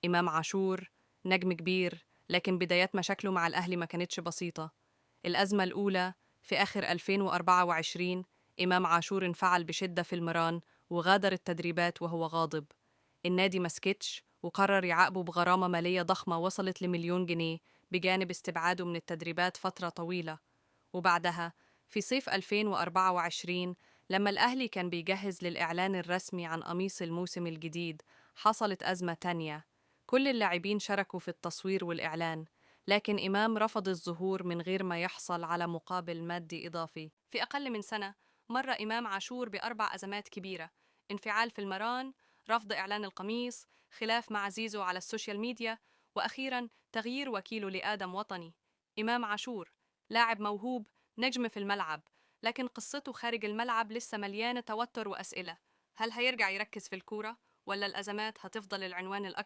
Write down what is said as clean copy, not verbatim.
إمام عاشور نجم كبير، لكن بدايات مشاكله مع الأهلي ما كانتش بسيطة. الأزمة الأولى في آخر 2024، إمام عاشور انفعل بشدة في المران وغادر التدريبات وهو غاضب. النادي مسكتش وقرر يعاقبه بغرامة مالية ضخمة وصلت ل1 مليون جنيه، بجانب استبعاده من التدريبات فترة طويلة. وبعدها في صيف 2024، لما الأهلي كان بيجهز للإعلان الرسمي عن قميص الموسم الجديد، حصلت أزمة تانية. كل اللاعبين شاركوا في التصوير والإعلان، لكن إمام رفض الظهور من غير ما يحصل على مقابل مادي إضافي. في أقل من سنة مر إمام عاشور بأربع أزمات كبيرة: انفعال في المران، رفض إعلان القميص، خلاف مع زيزو على السوشيال ميديا، وأخيراً تغيير وكيله لآدم وطني. إمام عاشور لاعب موهوب، نجم في الملعب، لكن قصته خارج الملعب لسه مليانة توتر وأسئلة. هل هيرجع يركز في الكورة، ولا الأزمات هتفضل العنوان الأكبر؟